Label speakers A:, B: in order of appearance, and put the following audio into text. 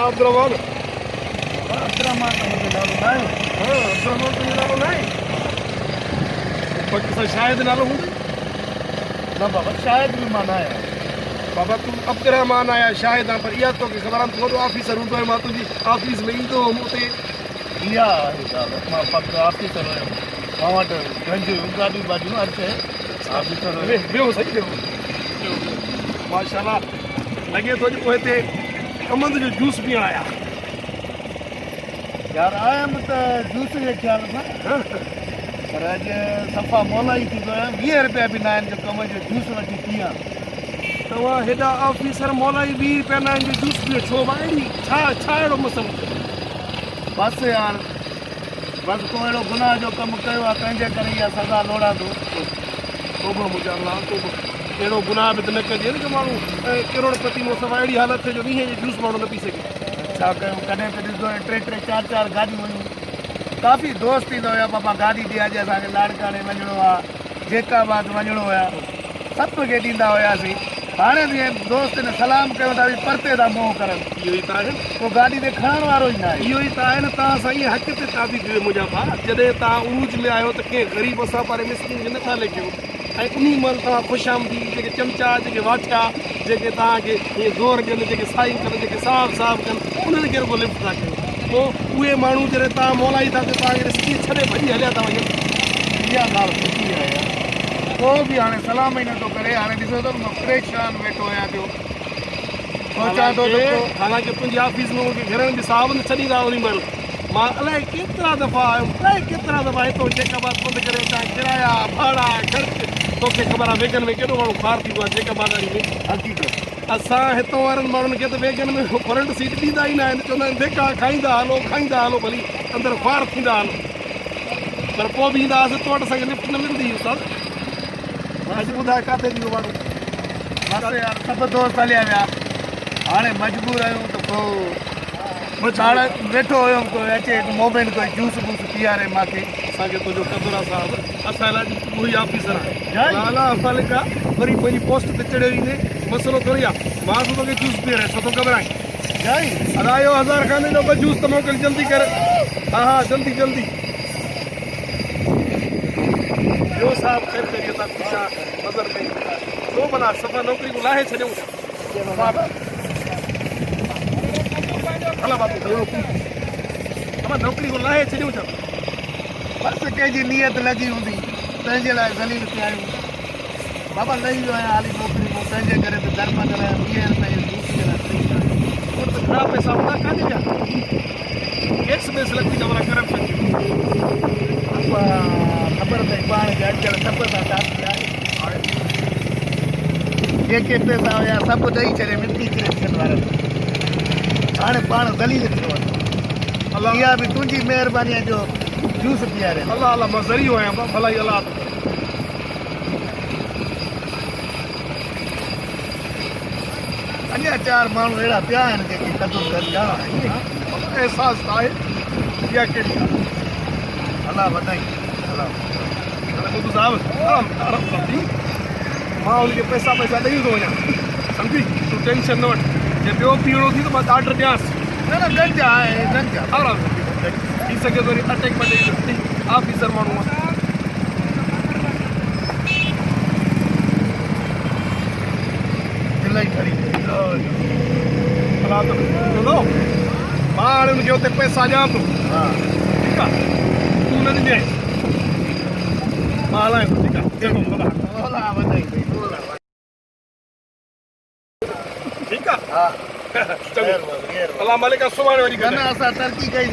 A: अब्दुरहमान
B: अब्दुरहमान तो मुझे नालो ना है।
A: हाँ अब्दुरहमान तुंहिंजो नालो न आहे पर किसा शायदि नालो हूंदो
B: ना बाबा शायद भी माना है।
A: बाबा तूं अब्दुरहमान आया शायद आहे पर इहा तोखे ख़बर आहे तूं वॾो ऑफिसर हूंदो आहे मां तुंहिंजी ऑफिस में ईंदो हुउमि उते
B: इहा आहे ॻाल्हि मां पक ऑफिसर हुयुमि मां वटि गंज गाॾियूं वाॾियूं हर शइ ऑफिसर हुयुमि।
A: ॿियो सही ॿियो माशाल्लाह लॻे थो अॼु पोइ हिते अमंद जो जूस पीअण आया
B: यार आयुमि त जूस जे ख़्याल सां पर अॼु सफ़ा मोलाई थी वियो आहियां 20 रुपया बि न आहिनि जो कम जो जूस वठी पियां।
A: तव्हां हेॾा ऑफिसर मोलाई 20 रुपया न आहिनि जो जूस पीओ छो भाई छा अहिड़ो मसइलो
B: बस यार बस को अहिड़ो गुनाह जो कमु कयो आहे तंहिंजे करे इहा सज़ा लोड़ांदो।
A: तोबा मुंहिंजा अलाह तोबा अहिड़ो गुनाह बि त न कजे न जो माण्हू करोड़पति मूं सफ़ा अहिड़ी हालत थिए जो 20 जो जूस माण्हू न पी सघे
B: छा कयूं कॾहिं बि ॾिसंदो 3-3 4-4 गाॾियूं हुयूं काफ़ी दोस्त ईंदो हुया बाबा गाॾी ॾे अॼु असांखे लाड़काणे वञिणो आहे जेकाबाद वञिणो हुया सभु खे ॾींदा हुयासीं। हाणे जीअं दोस्त ने सलाम कयो था परते था मोह करनि
A: इहो ई त आहे
B: पोइ गाॾी ते खणण वारो ई न आहे।
A: इहो ई त आहे न तव्हां साईं हक़ ते ताबी कयो मुंहिंजा भाउ जॾहिं तव्हां उरूज में आहियो त कंहिं ग़रीब असां पारे मिसकिन खे नथा लेखियो ऐं उन महिल तव्हां ख़ुशामदी जेके चमचा जेके वाठिया जेके तव्हांखे हीअं ज़ोर ॾियनि जेके साईं कनि जेके साफ़ कनि उन्हनि खे रुॻो लिफ्ट था कयो पोइ उहे माण्हू जॾहिं तव्हां मोलाई था त तव्हांखे ॾिसी छॾे भॼी हलिया था वञनि
B: इहा ॻाल्हि सुठी आहे यार को बि हाणे सलाम ई नथो करे हाणे ॾिसो त मां परेशान वेठो आहियां पियो सोचां थो
A: हालांकि तुंहिंजी ऑफिस में मूंखे घर में बि साहब न छॾींदा उन महिल मां अलाए केतिरा दफ़ा आयुमि अलाए केतिरा दफ़ा हितो जेकाबाद बंदि करे अचां किराया भाड़ा ख़र्च तोखे ख़बर आहे वेगन में केॾो माण्हू ख़्वार थींदो आहे जेकाबाद वारी में
B: हक़ीक़त
A: असां हितां वारनि माण्हुनि खे त वेगन में फ्रंट सीट ॾींदा ई न आहिनि चवंदा आहिनि बेका खाईंदा हलो भली अंदरि ख़्वार थींदा हलो पर पोइ बि ईंदा हुआसीं तो वटि असांखे लिफ्ट न मिलंदी हुई सर अॼु ॿुधाए किथे ॾींदो माण्हू
B: बसि यार सभु दोस्त हलिया विया हाणे मजबूर आहियूं त पोइ हाणे वेठो हुयुमि कोई अचे मोमेंट कोई जूस वूस पीआरे मूंखे
A: असांखे तुंहिंजो क़दुरु आहे साहिबु असां लाइ उहो ई ऑफिसर आहे अला मालिक आहे वरी पंहिंजी पोस्ट ते चढ़ियो ईंदे मसइलो थोरी आहे मां त तोखे जूस पीआरे छो थो घबराए अलायो 1000 खाने जो ॿ जूस त मोकिल जल्दी कर हा जल्दी ॿियो साहब ख़ैर करिए था ख़ुशि आहे नज़र में छो भला सफ़ा नौकिरी को लाहे छॾियूं हला बाबू नौकिरी को लाहे छॾियूं छा
B: बसि कंहिंजी नियत लॻी हूंदी तंहिंजे लाइ ज़लील थिया आहियूं बाबा लही वियो आहियां हाली नौकिरी मां तंहिंजे करे त धर्म करे 20 रुपए जूस जे लाइ फ्री आहे
A: त ख़राब पैसा हूंदा काॾे विया एक्स बेस लॻी ख़बर करप्शन
B: ख़बर अथई पाण खे अॼुकल्ह सभु सां शादी आहे जेके पैसा हुया सभु ॾेई छॾे मिटी करप्शन वारनि हाणे पाण ज़लील थियो आहे
A: अलाह
B: इहा बि तुंहिंजी महिरबानीअ जो जूस पीआरे
A: अलाह मां ज़रियो आहियां भला ई अलाह
B: अञा 4 माण्हू अहिड़ा पिया आहिनि जेके क़दुरु करे ॼाणा
A: अहसासु आहे इहा कहिड़ी आहे
B: अलाह वधाई अलाह
A: ॿुधो साहिबु मां हुनखे पैसा ॾेई थो वञा सम्झी तूं टेंशन न वठि जे ॿियो पीअणो थी त मां ऑर्डर ॾियांसि
B: न गंज आहे गंज आहे
A: आराम सां थी सघे थो वरी अटैक ॾेई ऑफिसर माण्हू आहे
B: इलाही खड़ी
A: अलाह ॿुधो मां हाणे हुनखे हुते पैसा ॾियां थो
B: हा
A: ठीकु आहे तूं न ॾिजांइ मां हलायां थो ठीकु आहे
B: अलाह वधाई
A: ठीकु आहे
B: हा
A: चङो अलाह मालिक सुभाणे वरी
B: असां तरक़ी कई